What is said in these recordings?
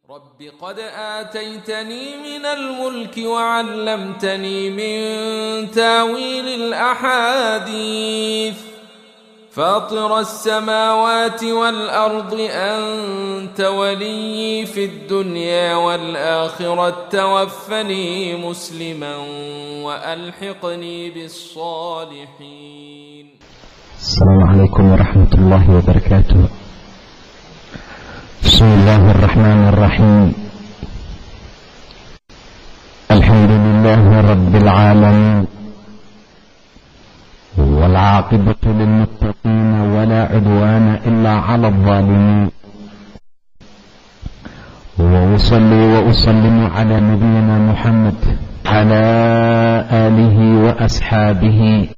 رب قد آتيتني من الملك وعلمتني من تاويل الأحاديث فاطر السماوات والأرض أنت ولي في الدنيا والآخرة توفني مسلما وألحقني بالصالحين. السلام عليكم ورحمة الله وبركاته. بسم الله الرحمن الرحيم. الحمد لله رب العالمين والعاقبة للمتقين ولا عدوان إلا على الظالمين، وأصلي وأسلم على نبينا محمد على آله وأصحابه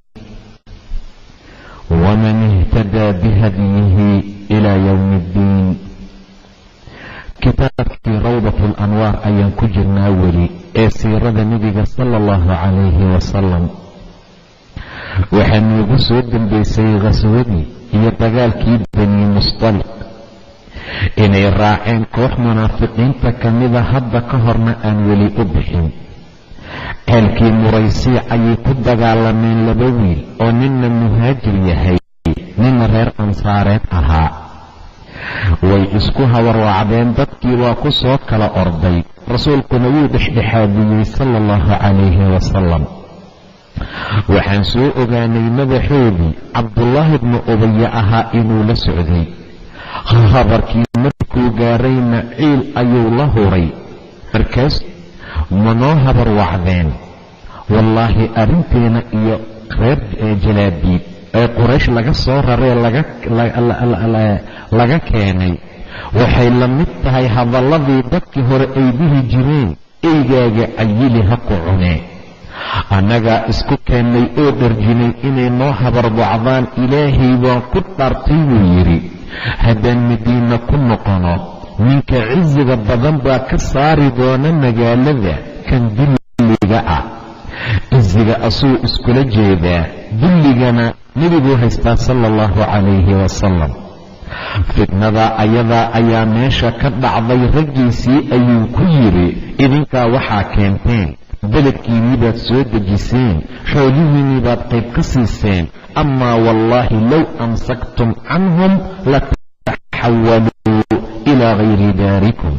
ومن اهتدى بهديه إلى يوم الدين. kitaabkii rawdatul anwaar ayaan ku jirnaa weli ee siirada nebiga sala allahu calayhi wasalam. waxaa noogu soo dambaysay khaswadii iyo dagaalkii bani mustaliq inay raaceen koox munaafiqiinta ka mida, hadda ka horna aan weli u bixin. ceelkii muraysiic ayay ku dagaalameen laba wiil oo ninna muhaajir yahay ninna reer ansaareed ahaa. way isku hawarwacdeen, dadkii waa ku soo kala orday. rasuulkuna wuu dhexdhexaadiyey sala allahu calayhi wasalam. waxaan soo ogaanay madaxoodii cabdullaahi ibnu ubaya ahaa inuu la socday. habarkii markuu gaarayna ciil ayuu la huray. markaas manoo habarwacdeen, wallaahi arrinteena iyo reer jalaabiib ee quraysh laga soo raree laga keenay waxay la mid tahay hadalladii dadkii hore ay dhihi jireen, eygaaga cayili ha ku cunee. annagaa isku keennay oo dharjinay inay noo habarwacdaan. ilaahay waan ku dhaartay buu yidhi, haddaan madiina ku noqono ninka cisiga badan baa ka saari doona magaalada kan dulliga ah. cisiga asuu iskula jeedaa, dulligana nebiguu haystaa sala allahu calayhi wasalam. fitnada ayadaa ayaa meesha ka dhacday. raggiisii ayuu ku yidhi, idinkaa waxaa keenteen, beledkiinnii baad soo dejiseen, xoolihiinnii baad qayb ka siiseen. amaa wallaahi low amsaktum canhum lataxawaluu ilaa gayri daarikum.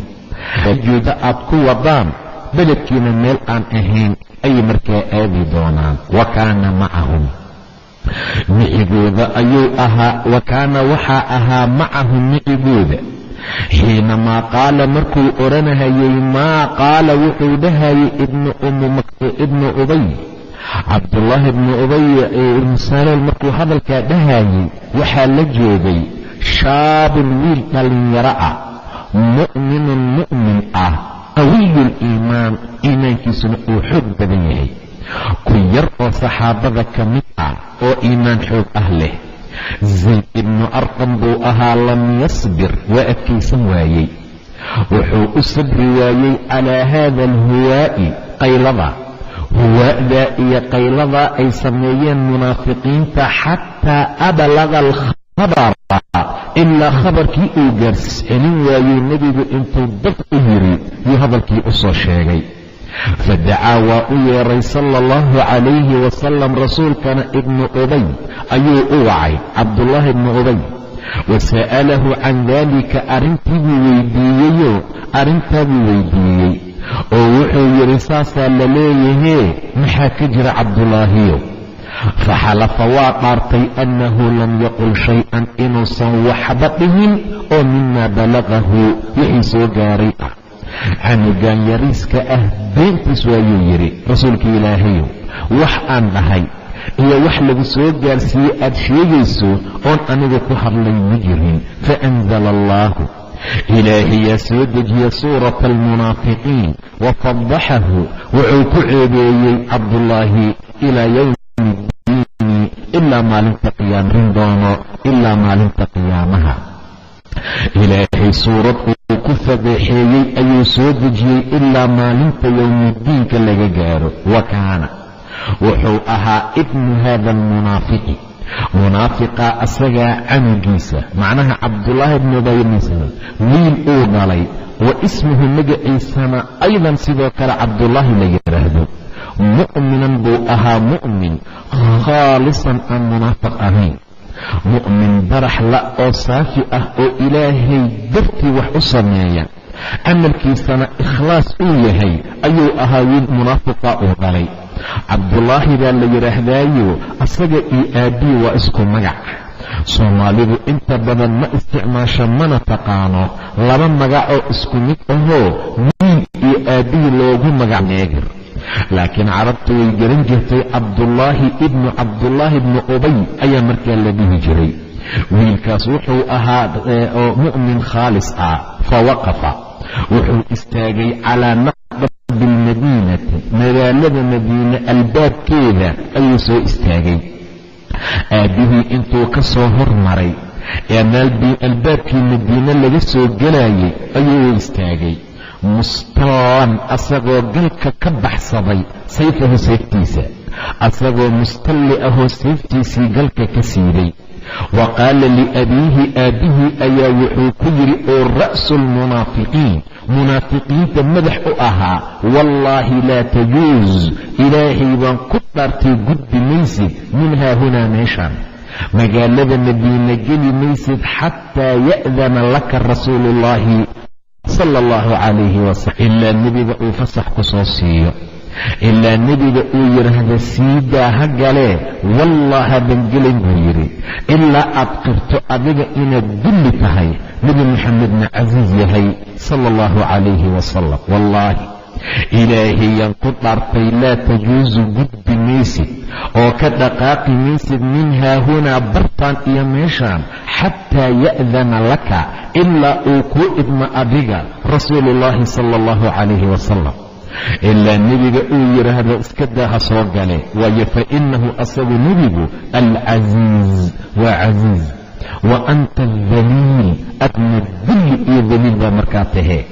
jooda aad ku wadaan beledkiina meel aan ahayn ayay markaa aadi doonaan. wa kaana macahum micigooda ayuu ahaa, wa kaana waxaa ahaa macahum micigooda xiinamaa qaala markuu odhanahayay maa qaala wuxuu dhahayay ibnu ubay, cabdullaahi ibnu ubay ibnu salool markuu hadalkaa dhahayay waxaa la joogay shaabun wiil dhallinyaro ah, mu'minun mu'min ah, qawiyul iimaan, iimaankiisuna uu xoog badan yahay. ku yar oo saxaabada ka mid ah oo iimaan xoog ah leh. zayd ibnu arqam buu ahaa, lam yasbir, waa adkaysan waayey. wuxuu u sabri waayey calaa haada alhuwaa'i, qaylada huwaa'daa iyo qayladaa ay sameeyeen munaafiqiinta, xataa ablaga alkhabara, ilaa khabarkii uu gaarsicelin waayey. nebigu intuu dad u yiri yuu hadalkii u soo sheegay. fadacaa waa u yeeray sala allahu calayhi wasalam. rasuulkana ibnu ubay ayuu u wacay, cabdullaahi ibnu ubay, wasa'alahu can daalika, arrintiibuu weydiiyeyoo arrintaabuu weydiiyey oo wuxuu yidhi saasaa la leeyahee maxaa ka jira cabdullaahiyo? faxalafa waa dhaartay annahu lam yaqul shay-an, inuusan waxba dhihin oo mimaa balagahu wixii soo gaaray ah. canugan yariiska ah beentiis waayuu yidhi, rasuulka ilaahayow wax aan dhahay iyo wax lagu soo gaarsiiyey aad sheegayso oon aniga ku hadlay ma jirin. faanzala allaahu, ilaahayaa soo dejiya suurata almunaafiqiin wafadaxahu, wuxuu ku ceebeeyey cabdullaahi ilaa yowmi ddiini, ilaa maalinta qiyaamin doono, ilaa maalinta qiyaamaha. ilaahay suurad uu ku fadeexeeyey ayuu soo dejiyey ilaa maalinta yowmiddiinka laga gaaro. wa kaana wuxuu ahaa ibnu haada almunaafiqi, munaafiqa asagaa canugiisa, macnaha cabdullaahi ibnu ubay ibn salul, wiil uu dhalay wa ismuhu magaciisana aydan sidoo kale cabdullaahi la yidhaahdo. mu'minan buu ahaa, mu'min khaalisan aan munaafiq ahayn, mu'min barax la oo saafi ah oo ilaahay dartii wax u sameeya, camalkiisana ikhlaas uu yahay ayuu ahaa. wiil munaafiqa uu dhalay cabdullaahi baa la yidhaahdaayo asaga iyo aabbihi waa isku magac. soomaalidu inta badan ma isticmaasho mana taqaano laba magac oo isku mid ahoo wiil iyo aabbihii loogu magac neegir, laakiin carabtu way garan jirtay. cabdullaahi ibnu ubay ayaa markaa la dhihi jiray. wiilkaas wuxuu ahaa oo mu'min khaalis ah. fawaqafa wuxuu istaagay calaa naqbi lmadiinati, magaalada madiine albaabkeeda ayuu soo istaagay. aabbihii intuu ka soo hormaray ee albaabkii madiine laga soo gelayay ayuu istaagay, mustallan asagoo galka ka baxsaday sayfahu sayftiisa, asagoo mustalli ahoo sayftiisii galka ka siiday. wa qaala liabiihi aabbihii ayaa wuxuu ku yidhi oo ra'su lmunaafiqiin, munaafiqiinta madax u ahaa, wallaahi laa tajuuz, ilaahay baan ku dhaartay gudbi maysid min haahunaa meeshaan, magaalada madiina geli maysid xataa ya'dana laka rasuuluullaahi sala allahu calayhi wasalam, ilaa nebiga uu fasax ku soo siiyo, ilaa nebiga uu yidhaahda siidaa ha galee, wallah haban gelin buu yidhi, ilaa aad qirto adiga inaad dulli tahay, nebi maxamedna casiis yahay sala allahu calayhi wasalam. wallaahi ilaahayaan ku dhaartay laa tajuusu gudbi maysid oo ka dhaqaaqi maysid min haahunaa bartaan iyo meeshaan, xataa ya'dana laka ilaa uu kuu idmo adiga rasuuluullaahi sala allahu calayhi wasalam, ilaa nebiga uu yidhaahdo iska daa ha soo gale. waayo fa innahu asagu nebigu alcasiiz waa casiiz, wa anta adaliil adna dulli iyo daliil baa markaa tahee.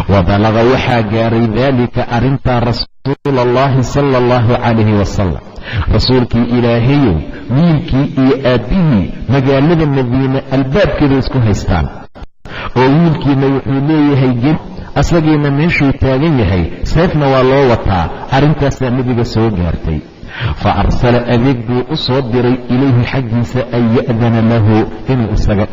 wabalaga waxaa gaaray daalika arrintaa rasuula allahi sala allahu calayhi wasalam, rasuulkii ilaahayow wiilkii iyo aabbihii magaalada madiine albaabkeeda isku haystaan, oo wiilkiina wuxuu leeyahay gel, asagiina meeshuu taagan yahay, seefna waa loo wataa. arrintaasaa nebiga soo gaartay. fa arsala adeeg buu u soo diray ilayhi xaggiisa an ya'dana lahu inuu isaga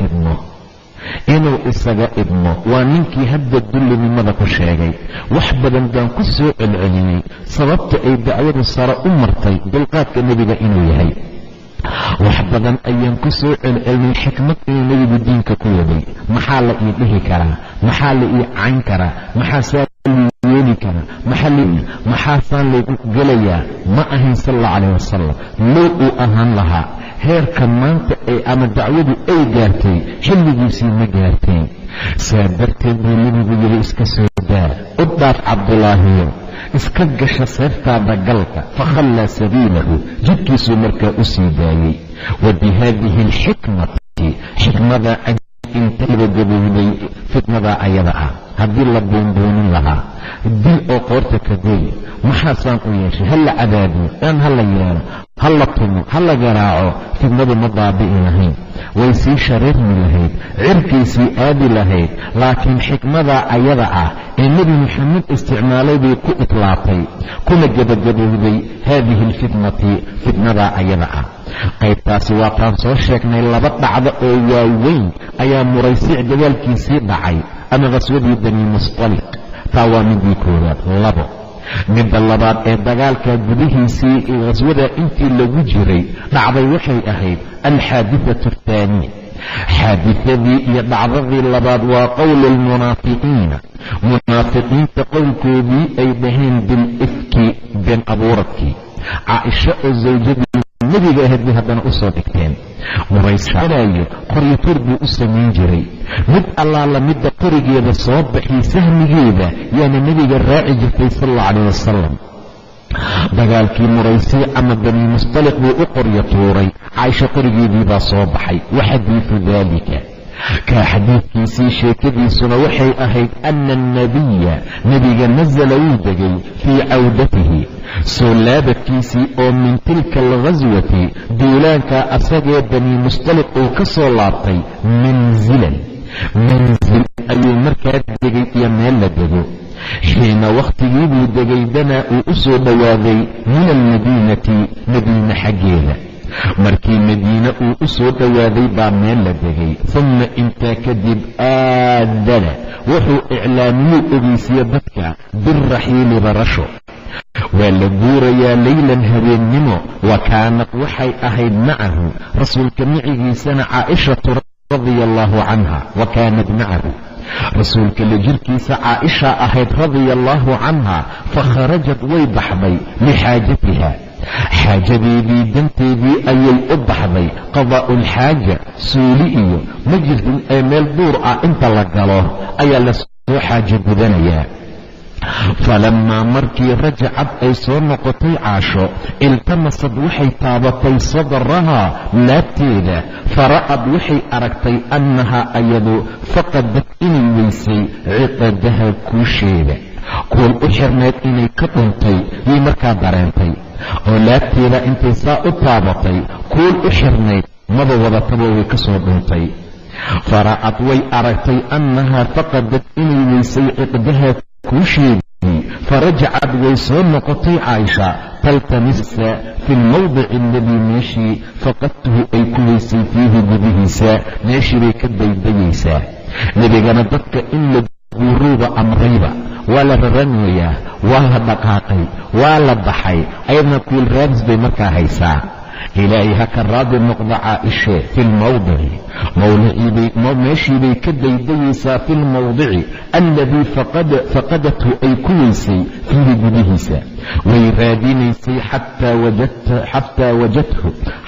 idmo. waa ninkii hadda dullinimada ku sheegay. wax badan baan ku soo celceliyey sababta ay dacwadu sare u martay dulqaadka nebiga inuu yahay. wax badan ayaan ku soo celcelinay xikmad inuu nebigu diinka ku waday. maxaa la ii dhihi karaa? maxaa la ii cayn karaa? maxaasaa yeeli karaa? maxaasaan laygu gelayaa? ma ahayn sal allahu calayh wasalam. low uu ahaan lahaa heerka maanta ama dacwadu ay gaartay xilligiisii ma gaartay. saa darteed buu nebigu yidhi iska soo daa, u dhaaf cabdulaahiyo, iska gasha seeftaada galka. fakhallaa sabiilahu, jidkiisuu markaa u sii daayey. wa bihaadihi alxikmati, xikmadaa intayba gabowday fitnadaa ayada ah. haddii la buunbuunin lahaa dil oo qoorta ka goy, maxaasaan u yeeshay? ha la cadaabiyo, aan ha la yeelo, ha la tumo, ha la garaaco, fitnadu ma baabi'i lahayn, way sii shareermi lahayd, cirkaysii aadi lahayd. laakiin xikmadaa ayada ah ee nebi maxamed isticmaalay bay ku itlaatay, kuna gebagabowday haadihi alfitnati, fitnadaa ayada ah. qaybtaasi waataan soo sheegnay. laba dhacdo oo waaweyn ayaa muraysiic dagaalkiisii dhacay, ama qaswadii bani mustaliq. taa waa midii koowaad. midda labaad ee dagaalka gudihiisii qaswada intii lagu jiray dhacday waxay ahayd alxaadithatu athaaniya. xaadithadii iyo dhacdadii labaad waa qowlu lmunaafiqiina, munaafiqiinta qowlkoodii ay dhaheen bilifki, been abuuradkii. caaisha oo zawjadii nebiga ahayd bay haddana u soo dhigteen. muraysanayo qoryatur buu u samayn jiray. mid allaala midda qorigeeda soo baxii sahmigeeda yaana nebiga raaci jirtay sal allahu calayh wasalam. dagaalkii muraysii ama bani mustaliq buu u qoryo tuuray, caaisha qorigeedii baa soo baxay. wa xadiidu daalika, kaa xadiidkiisii sheekadiisuna waxay ahayd ana annabiya, nebiga nasala wuu degay fii cawdatihi, soo laabadkiisii oo min tilka alghaswati, duulaankaa asagee bani mustaliq uu ka soo laabtay, manzilan mansil ayuu markaa degay iyo meel la dego. xiina wakhtigiibuu degay danaa uu u soo dhowaaday min almadiinati madiine xaggeeda. markii madiine uu u soo dhowaaday baa meel la degay. uma intaa kadib aadana wuxuu iclaamiyuu ogeysiye dadka biraxiili barasho. waa la guurayaa leylan habeennimo. wa kaanat waxay ahayd macahu rasuulka micigiisana caaishatu radia allaahu canha. wa kaanat macahu rasuulka la jirkiisa caaisha ahayd radia allaahu canha. fakharajat way baxday lixaajatiha xaajadeedii danteedii ayay u baxday. qadaa'u lxaaja suuli iyo ma jirtin ee meel duur ah inta la galo ayaa la soo xaajo gudanayaa. falamaa markii rajacad ay soo noqotay caasho iltamasad waxay taabatay sadrahaa laabteeda. fara'ad waxay aragtay annahaa ayadu faqadad inay weysay ciqadaha kuusheeda. kuul u xirnayd inay ka dhuntay yay markaa dareentay oo laabteeda intay saa u taabatay kuul u xirnayd maba wadataba way ka soo dhuntay. fara'ad way aragtay annahaa faqadad inay weysay ciqdaha kuusheedii. farajacad way soo noqotay caaisha taltamisa fi lmawdici aladii meeshii faqadtuhu ay ku weysay fiihi gudihiisa. meeshii bay ka daydayaysaa. nebigana dadka in la guuruuba amrayba. waa la raranooyaa, waa la dhaqaaqay, waa la baxay. ayadna kuul raadis bay markaa haysaa. ilaahay ha ka raadi noqda caaishe fi lmawdici meeshii bay ka daydayaysaa fi lmawdici alladii faqadathu ay ku weysay fiihi gudihiisa. way raadinaysay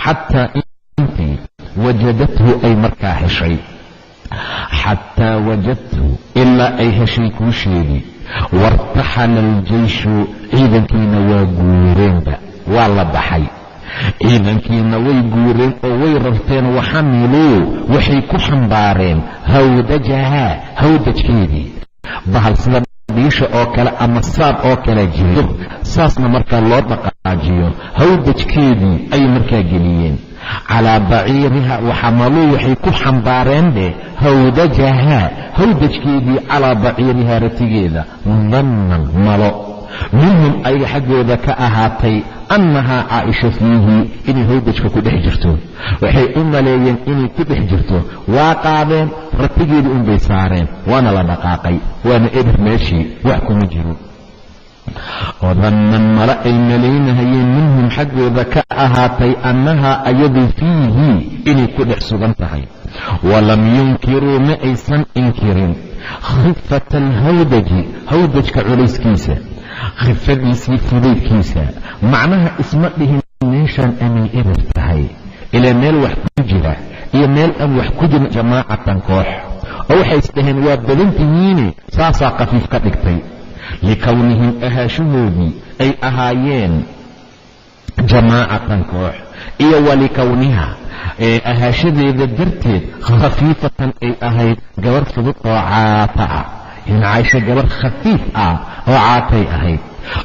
xataa intii wajadathu ay markaa heshay. xataa wajadtu ilaa ay heshay kuusheedii. wartaxala aljeyshu ciidankiina waa guureenba, waa la baxay. ciidankiina way guureen oo way rarteen. waxamiluu waxay ku xambaareen hawdajahaa hawdajkeedii. bahal sida dhiisha oo kale ama saab oo kale jiro, saasna markaa loo dhaqaajiyo. hawdajkeedii ayay markaa geliyeen. calaa baciiriha waxamaluu waxay ku xambaareen dheh hawdajahaa hawdajkeedii calaa baciirihaa ratigeeda. dannan malo minhum ayaga xaggooda ka ahaatay annahaa caaisha fiihi inay hawdajka ku dhex jirto. waxay u maleeyeen inay ku dhex jirto. waa qaadeen ratigeedii unbay saareen, waana la dhaqaaqay. waana eber meeshii wax kuma jiro. oo dannan mala ay malaynahayeen minhum xaggooda ka ahaatay annahaa ayadu fiihi inay ku dhex sugan tahay. walam yunkiruu ma aysan inkirin khifata alhawdaji hawdajka culayskiisa, khifadiisii fudaydkiisa. macnaha isma dhihin meeshaan amay eber tahay ilaa meel wax ku jira iyo meel aan wax ku jirin jamaacatan koox. oo waxay isdhaheen waa badantihiine saasaa khafiif ka dhigtay. likownihim ahaashahoodii ay ahaayeen jamaacatan koox, iyo walikowniha ahaashadeeda darteed khafiifatan ay ahayd gabar fudud oo caata ah. in caaisha gabar khafiif ah oo caatay ahayd.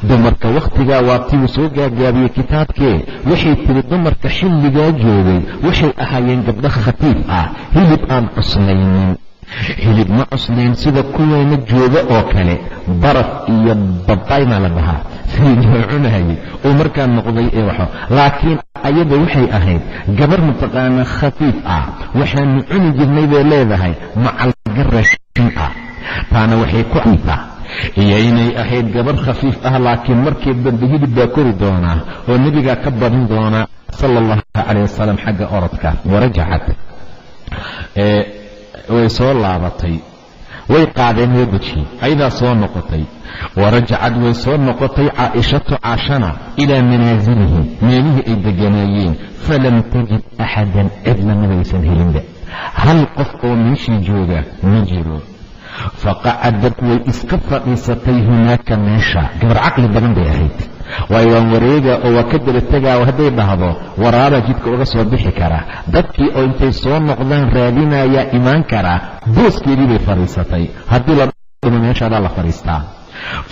dumarka wakhtigaa waa tii soo gaagaabiyey kitaabkee. waxay tiri dumarka xilligaa joogay waxay ahaayeen gabdho khafiif ah, hilib aan cuslaynin. hilib ma cuslayn sida kuweena jooga oo kale. baraf iyo babayna la dhahaa sidii cunahayay oo markaa noqday waxo. laakiin ayada waxay ahayd gabar mataqaana khafiif ah. waxaanu cuni jirnay bay leedahay macalga raashin ah. taana waxay ku cuntaa iyo inay ahayd gabar khafiif ah. laakiin markii dambe hilib baa kori doonaa oo nebigaa ka badin doonaa sala allahu calayh wasalam xagga orodka. warajacad way soo laabatay, way qaadeen hawdajkii, ayadaa soo noqotay. warajacad way soo noqotay caaishatu caashana ilaa manaasilihi meelihii ay deganaayeen. falam tajid axadan cidna madaysan helinba, hal qof oo meeshii jooga ma jiro. faqacadad way iska fadhiisatay hunaaka meesha. gabar caqli badan bay ahayd. waayo waan wareega oo waa ka daba tegaa. hadday dhahdo waraabaa jidka uga soo bixi karaa. dadkii oo intay soo noqdaan raadinayaa imaan karaa. booskeedii bay fadhiisatay. haddii la dhimo meeshaadaa la fadhiistaa.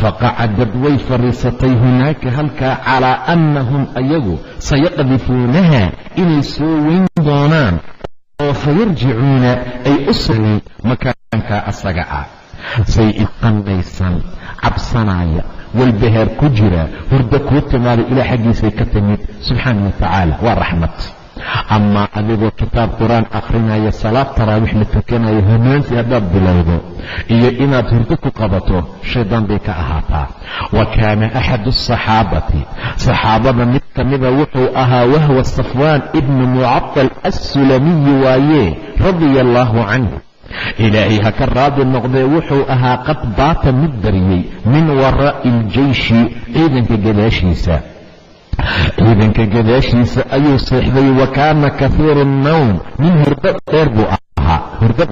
faqacadad way fadhiisatay hunaaka halkaa calaa annahum ayagu sayaqdifuunaha inay soo weyn doonaan oo fayarjicuuna ay u sugay makaankaa asaga ah say iqanaysan cabsanaya walbahaar ku jira hurdo kuu timaada ilaa xaggiisay ka timid subxaana wa tacaala waa raxmad. amaa adigoo kitaab qur-aan akhrinaya salaad taraawiix la tukanayo hamaansi haddaad bilowdo iyo inaad hurdo ku qabato shaydaan bay ka ahaataa. wa kaana axadu asaxaabati saxaabada mid ka mida wuxuu ahaa wahwa safwaan ibnu mucattal assulamiyi waaye radia allaahu canhu ilaahay ha ka raadi noqdee wuxuu ahaa qad baata mid baryey min waraa'i iljeyshi ciidanka gadaashiisa ayuu seexday. wa kaana kahiiru nnawm min hurdo dheer buu ahaa hurdo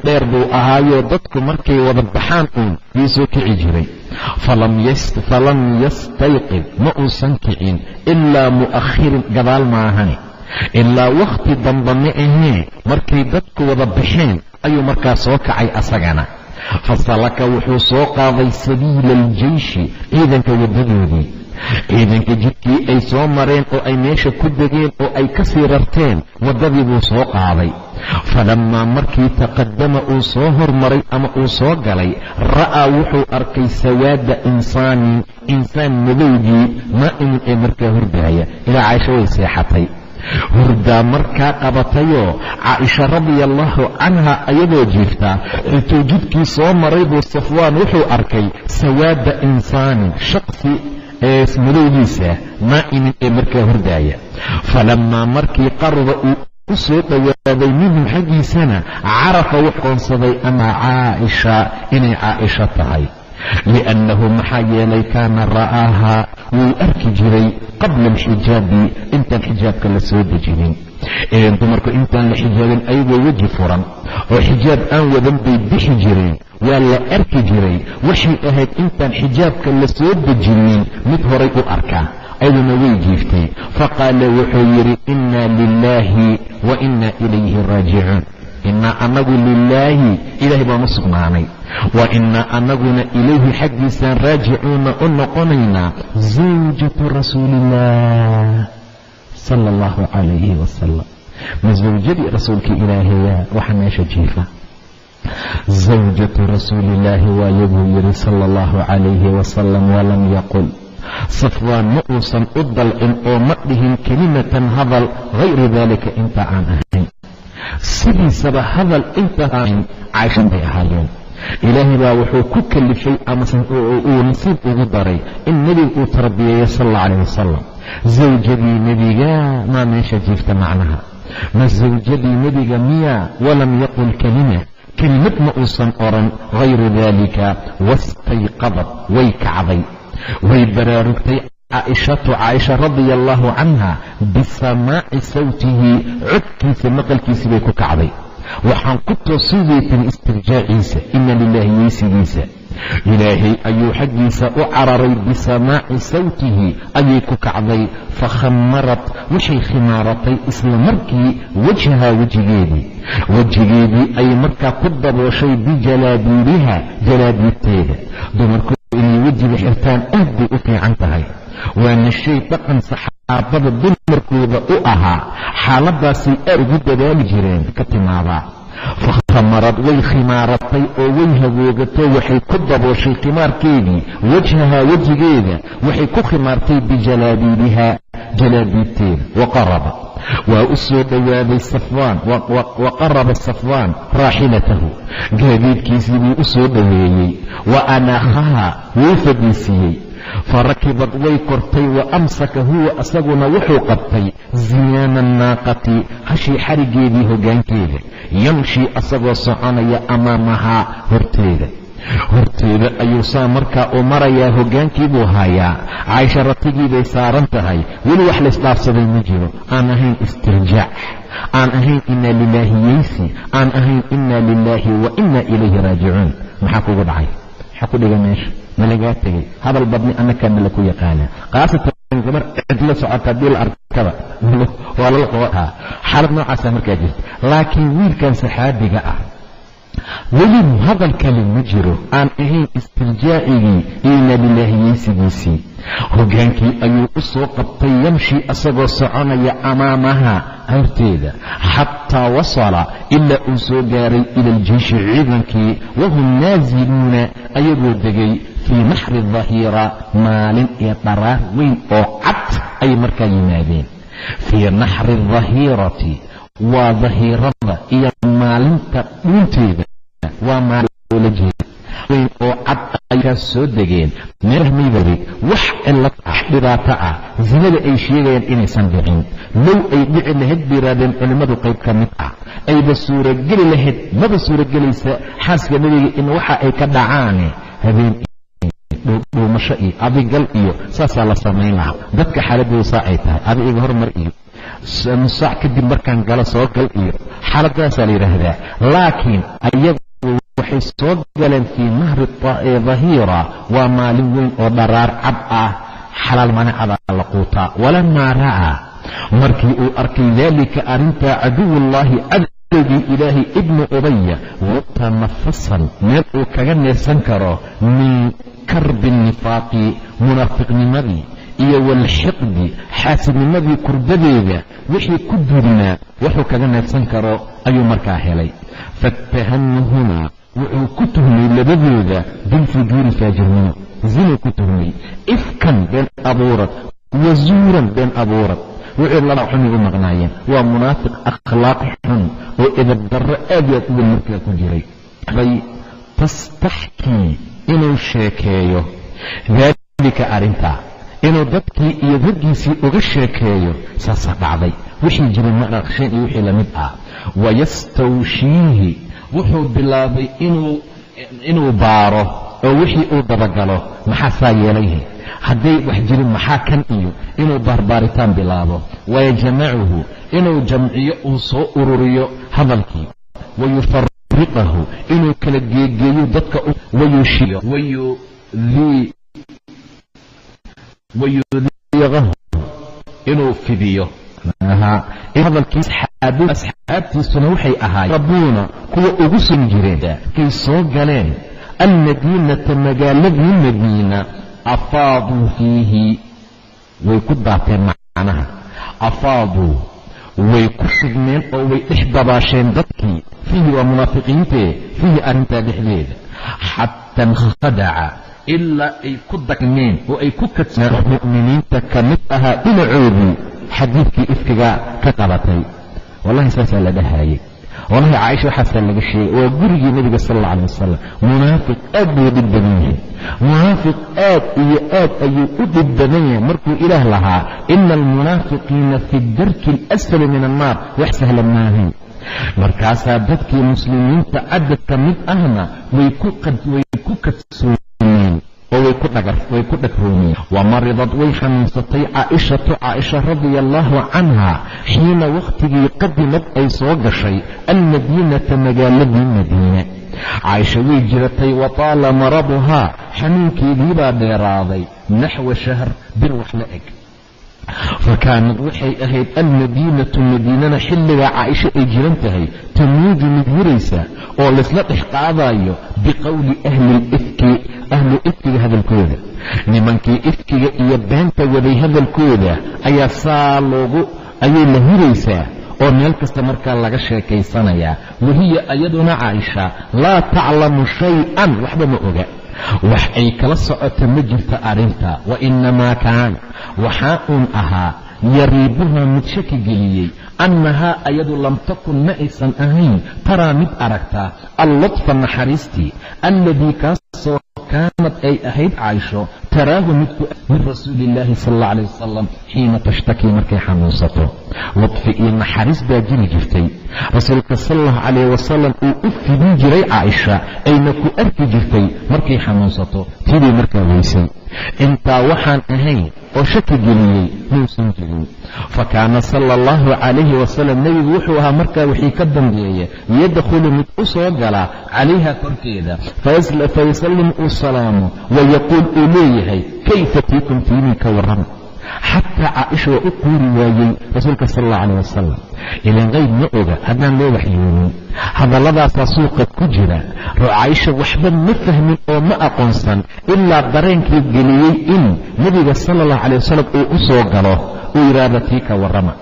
dheer buu ahaayoo dadku markay wada baxaan uun yuu soo kici jiray. falam yastayqid ma uusan kicin ilaa mu'akhirin gadaal maahane ilaa wakhti damba ma ahee markay dadku wada baxeen ayuu markaa soo kacay asagana. fasalaka wuxuu soo qaaday sabiila aljeyshi ciidanka waddadoodii ciidanka jidkii ay soo mareen oo ay meesha ku degeen oo ay ka sii rarteen waddadii buu soo qaaday. falammaa markii taqadama uu soo hormaray ama uu soo galay ra'aa wuxuu arkay sawaada insaan madowgii naa'imin ee markaa hurdaaya. ilaa caaisha way seexatay, hurdaa markaa qabatayoo caaisha radia allaahu canha ayadoo jiiftaa intuu jidkii soo maray buu safwaan wuxuu arkay sawaada insaanin shaqsi ee madowgiisa naa'imin ee markaa hurdaaya. falammaa markii qarba uu u soo dhowaaday minhum xaggiisana carafa wuu qoonsaday ana caaisha inay caaisha tahay. liannahu maxaa yeelay kaana ra'aahaa wuu arki jiray qabla alxijaabi intaan xijaabka la soo dejinin. dumarku intaan la xijaabin ayagoo weji furan oo xijaab aan wadan bay bixi jireen, waa la arki jiray. waxay ahayd intaan xijaabka la soo dejinin mid horay u arkaa, ayaduna way jiiftay. faqaala wuxuu yidhi inna lilaahi wa inna ilayhi raajicuun. innaa anagu lilaahi ilaahay baan u sugnaanay, wa innaa anaguna ilayhi xaggiisaan raajicuuna u noqonaynaa. zawjatu rasuuliillah sala allahu calayhi wasalam, ma zawjadii rasuulkii ilaahaya waxa meesha jiifa. zawjatu rasuulillaahi waayo buu yidhi sala allahu calayhi wasalam. walam yaqul safwaan ma uusan u dalcin oo ma dhihin kelimatan hadal hayru daalika inta aan ahayn. sidiisaba hadal inta aan caaisha bay ahaayeen. ilaahay baa wuxuu ku kalifay amase uu nasiib ugu daray in nebiga uu tarbiyeeyo sal alla calayh wasalam. zawjadii nebiga maa meesha jiifta macnaha, ma zawjadii nebiga miyaa? walam yaqul kelimad ma uusan oran hayru daalika. wastayqadad way kacday, way baraarugtay caaisha radia allaahu canha bisamaaci sawtihi, codkiisa maqalkiisii bay ku kacday. waxaan ku toosiyeytin istirjaaciisa, ina lilaahi yeysigiisa. ilaahay ayuu xaggiisa u cararay bisamaaci sawtihi ayay ku kacday. fakhamarad waxay khimaaratay isla markii wajhaa wejigeedii ay markaa ku dabooshay bijalaabiibiha jalaabiibteeda. dumarku inay wejiga xirtaan aad bay u fiican tahay, waana shay dhaqan saxaabada dumarkooda u ahaa. xaaladaasay aad ugu dadaali jireen ka timaadaa. fakhamarad way khimaaratay oo way hagoogato waxay ku dabooshay khimaarkeedii wajhahaa wejigeeda waxay ku khimaartay bijalaabiibiha jalaabiibteeda. waqaraba waa u soo dhowaaday safwaan, waqaraba safwaan raaxilatahu, gaadiidkiisii buu u soo dhoweeyey. wa anaakhaha wuu fadhiisiiyey. farakibad way kortay. wa amsaka huwa asaguna wuxuu qabtay ziyaana annaaqati, hashii xarigeedii hoggaankeeda. yamshii asagoo soconaya amaamahaa horteeda ayuu saa markaa u marayaa. hoggaankii buu haayaa. caaisha ratigii bay saaran tahay. weli wax laysdhaafsaday ma jiro, aan ahayn istirjaac, aan ahayn inna lilaahi yeysi, aan ahayn inna lilaahi wa inna ilayhi raajicuun. maxaa kugu dhacay? maxaa ku dhiga meesha? ma lagaa tegey? hadal badni annakaana laku yaqaanaa, khaasatan gabar cidla socota haddii la arkaba waa lala qabahaa. xaalad noocaasa markaa jirta. laakiin wiilkan saxaabiga ah weli hadal kale ma jiro aan ahayn istirjaacigii ina lilaahi yeysigiisii. hogaankii ayuu u soo qabtay yamshi asagoo soconaya amaamaha horteeda xataa wasala ilaa uu soo gaaray ila aljeyshi ciidankii wahum naaziluuna ayagoo degay fii naxri dahiira maalin iyo dharaar weyn oo cad ayay markaa yimaadeen. fii naxri dahiirati waa dahiirada iyo maalinta dhuunteeda, waa maalin oola jeeda weyn oo cad ayaa soo degeen. meelahmaybaday wax cilad ah, dhibaato ah, zinada ay sheegayaan inaysan dhicin. low ay dhici lahayd bay yidhaahdeen culimmadu qayb ka mid ah, ayba suurogeli lahayd, maba suurogelaysa xaaska nebiga in waxa ay ka dhacaane habeen dhuumasho iyo adigal iyo saasaa la samayn lahaa. dadka xaaladooda saa ay tahay, adi iga hormar iyo nusaac kadib markaan galo soo gal iyo xaaladaasaa la yidhaahdaa. laakiin ayagu waxay soo galeen fii nahri dahiira, waa maalin weyn oo dharaar cad ah, xalaal manacadaa la quutaa. walamaa ra'aa markii uu arkay daalika arrintaa caduwullaahi cadowgii ilaahay ibnu ubaya mutanafasan meel uu kaga neefsan karo min karbi nifaaqi munaafiqnimadii iyo walxiqdi xaasidnimadii kurbadeeda wixii ku duudnaa wuxuu kaga neefsan karo ayuu markaa helay. fattahamuhumaa wuxuu ku tuhmay labadooda bilfujuuri faajirnimo, zinuu ku tuhmay, ifkan been abuurad, wazuuran been abuurad. wuxuu laba xunay u maqnaayeen. waa munaafiq akhlaaq xun oo edabdarro aad iyo aad u weyn markaa ku jiray. bay tastaxkii inuu sheekeeyo daalika arrintaa, inuu dadkii iyo raggiisii uga sheekeeyo saasaa dhacday. wixii jiray ma dhaqsheen iyo wixii lamid ah. wayastawshiihi wuxuu bilaabay inuu baaro oo wixii uu dabagalo, maxaa saa yeelayhe, hadday wax jirin maxaa kan iyo inuu baarbaaritaan bilaabo. wayajmacuhu inuu jamciyo uu soo ururiyo hadalkii. wayufariqahu inuu kala geegeeyo dadka wayudiiqahu inuu fidiyo. hadalkiis asxaabtiisuna waxay ahaayeen rabuuna kuwa ugu sun jireen. kay soo galeen almadiinata magaaladii madiina afaaduu fiihi way ku daateen, macnaha afaaduu way ku sugmeen oo way dhex dabaasheen dadkii. fiihi waa munaafiqiintee, fiihi arrintaa dhexdeeda. xataa inkhadaca ilaa ay ku dagmeen oo ay ku kadsaan mu'miniinta ka mid ahaa dhinacoodii xadiidkii ifkiga ka qabatay. wallahi saasaa la dhahayay. wallahi caaisha waxaasaa laga sheegay. waa gurigii nebiga sal alla alay wasalam. munaafiq aad buu dhib badan yahay. munaafiq aad iyo aad ayuu u dhib badan yahay. markuu ilaah lahaa ina almunaafiqiina fi darki alasfali min annaar, wax sahlan maahay. markaasaa dadkii muslimiinta cadad ka mid ahna way ku kadsoomeen oo way ku dhagroomeen. wamaridad way xanuunsatay caaisha radia allaahu canha xiina wakhtigii qadimad ay soo gashay almadiinata magaaladii madiine. caaisha way jiratay. wa taala maraduhaa xanuunkeediibaa dheeraaday naxwa shahr bir wax la eg. fakaanad waxay ahayd almadiinatu madiinana xilligaa caaisha ay jiran tahay tamuuju mid hiraysa oo laysla dhex qaadayo biqowli ahli ifkiga hadalkooda. nimankii ifkiga iyo beenta waday hadalkooda ayaa ayay la hiraysaa oo meel kasta markaa laga sheekaysanayaa. wahiya ayaduna caaisha laa taclamu shay-an, waxba ma oga, wax ay kala socota ma jirta arrinta. wa inamaa kaana waxaa uun ahaa yariibuhaa mid shaki geliyey annahaa ayadu lam takun ma aysan ahayn taraa mid aragtaa allatfa naxariistii alladii kaasoo kaanad ay ahayd caaisho taraahu min rasuulillaahi sal alla alayh wasalam xiina tashtakii markay xanuunsato. ladfi iyo naxariis baa jiri jirtay rasuulka sal allahu calayh wasalam uu u fidin jiray caaisha, ayna ku arki jirtay markay xanuunsato. tidii markaa weysay. intaa waxaan ahayn oo shaki geliyey muusan jirin. fakaana sala allahu calayhi wasalam nebigu wuxuu ahaa markaa wixii ka dambeeya yadkhulu mid u soo gala calayha korkeeda fayasallim uu salaamo wayaquul uu leeyahay kayfa tiikum tiinin ka warrama, xataa caaisha waa u quuri waayey rasuulka sal allahu calayh wasalam. ilan qayb ma oga haddaan loo waxyoonin. hadalladaasaa suuqa ku jira. caaisha waxba ma fahmin oo ma aqoonsan ilaa dareenkii geliyey in nebiga sala allahu calayh wasalam uu u soo galo uu yidhaahda tii ka warrama.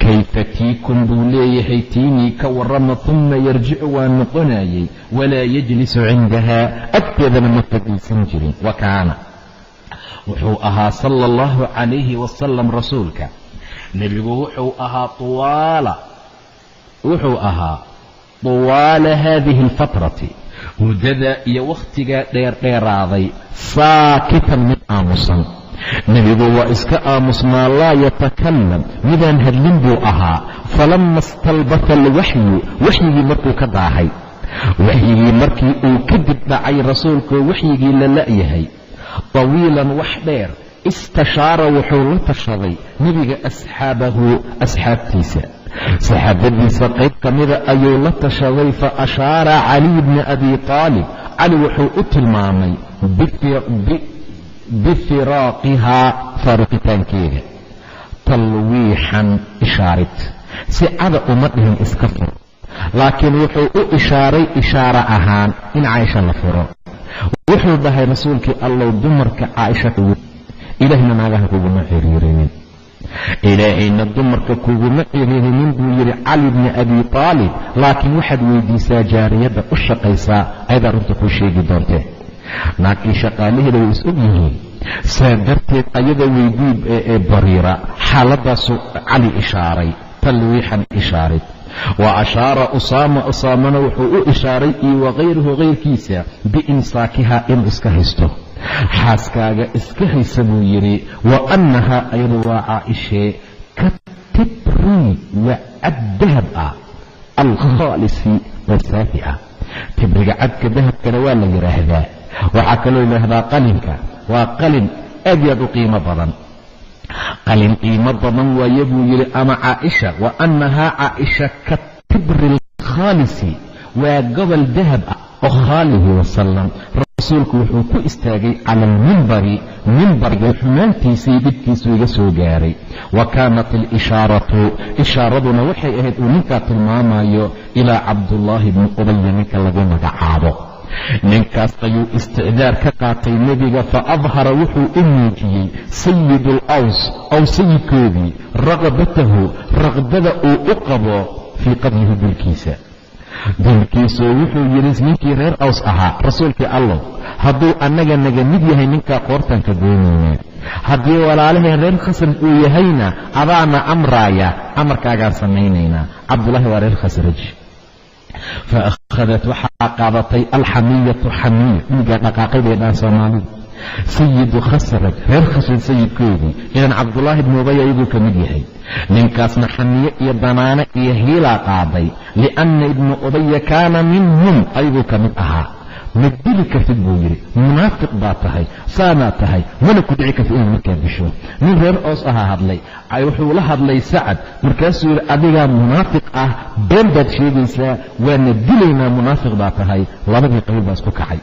kayfa tiikum buu leeyahay tiinii ka warrama. uma yarjicu waa noqonayey walaa yajlisu cindahaa agteedana ma fadhiisan jirin. wa kaana wuxuu ahaa sala allahu calayhi wasalam rasuulka nebigu wuxuu ahaa tuwaala haadihi alfatrati muddada iyo wakhtigaa dheerdheeraaday saakitan mid aamusan. nebigu waa iska aamusnaa laa yatakalam midaan hadlin buu ahaa. falama istalbata alwaxyu waxyigii markuu ka daahay waxyigii markii uu kadib dhacay rasuulkoo waxyigii la la'yahay tawiilan wax dheer istashaara wuxuu la tashaday nebiga asxaabtiisa saxaabadiisa qayb ka mida ayuu la tashaday. fa ashaara caliy bni abi aalib cali wuxuu u tilmaamay bifiraaqihaa faaruqitaankeeda talwiixan ishaarid. si cada uma dhihin iska fur, laakiin wuxuu u ishaaray ishaaro ahaan in caaisha la furo. wuxuu dhahay rasuulkii allow dumarka caaisha ilaahayna naagaha kuguma xiriirinin. ilaahayna dumarka kuguma xiriirinin buu yidhi cali bni abi aalib, laakiin waxaad weydiisaa jaariyadda u shaqaysaa ayadaa runta kuu sheegi doontee. naagkii shaqaalaheeda way is og yihiin. saa darteed ayada weydii ee bariira xaaladdaasuu cali ishaaray talwiixan ishaarid. wa ashaara usaamana wuxuu u ishaaray iyo wakayruhu kayrkiisa biimsaakihaa inuu iska haysto. xaaskaaga iska haysa buu yidhi. wa annahaa ayadu waa caaishee ka tibri waa cad dahab ah alkhaalisi waa saafi ah. tibriga cadka dahabkana waa la yidhaahdaa. waxaa kaloo yidhaahdaa qalinka. waa qalin aad iyo aad u qiimo badan. qalin qiimo badan waaye buu yidhi ama caaisha. wa annahaa caaisha ka tibri alkhaalisi waa gobol dahab ah oo khaalihi wasalam. rasuulku wuxuu ku istaagay cala almimbari mimbarga xumaantiisii dhibkiisuu iga soo gaaray. wa kaanat alishaaratu ishaaraduna waxay ahayd uu ninkaa tilmaamayo ilaa cabdullaahi bni ubaya ninka lagu magacaabo. ninkaas ayuu isticdaar ka qaatay nebiga. fa adhara wuxuu u muujiyey sayidu alaws aw sayidkoodii raqbatahu raqbada uu u qabo fii qadlihi dilkiisoo wuxuu yidhi ninkii reer aws ahaa rasuulkii allow hadduu annaga naga mid yahay ninkaa qoortaan ka goonaynaa. haddii walaalaheen reer khasraj uu yahayna adaana amraaya amarkaagaan samaynaynaa. cabdullaahi waa reer khasraj. fa akhadat waxaa qaadatay alxamiyatu xamiya dhiigaa dhaqaaqay bay dhahan soomaalidu. sayidu khasraj reer khasraj sayidkoodii idan cabdullaahi bni ubay ayaguu ka mid yahay. ninkaasna xamiye iyo danaano iyo hiilaa qaaday. lianna ibna ubaya kaana minhum ayaguu ka mid ahaa. ma dili kartid buu yidhi, munaafiq baa tahay, saanaa tahay, mana ku dhici kartid inaad markaa disho. nin reer oos ahaa hadlay, wuxuu la hadlay sacad, markaasuu yidhi adigaa munaafiq ah, been baad sheegaysaa, waana dilaynaa, munaafiq baa tahay. labadii qabiil baa isku kacay.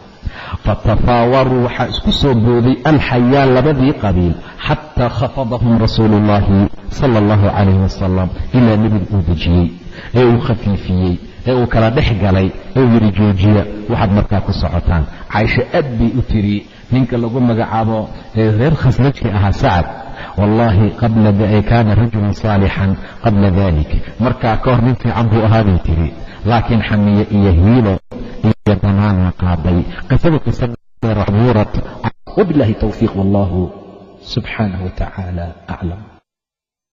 fatafaawaruu waxaa isku soo booday alxayaa labadii qabiil xataa khafadahum rasuulu ullaahi sala allahu calayhi wasalam ilaa nebiga uu dejiyey ee uu khafiifiyey ee uu kala dhex galay ee uu yidhi joojiya waxaad markaa ku socotaan. caaisha aad bay u tiri ninka lagu magacaabo reer khasrajka ahaa sacad, wallaahi kaana rajulan saalixan qabla dalik. markaa ka hor nin fiican buu ahaa bay tiri, laakiin xamiye iyo hiilo iyo danaana qaaday. qisadu qisadeer buurat. wabilaahi towfiiq wallahu subxaanahu watacaala aclam.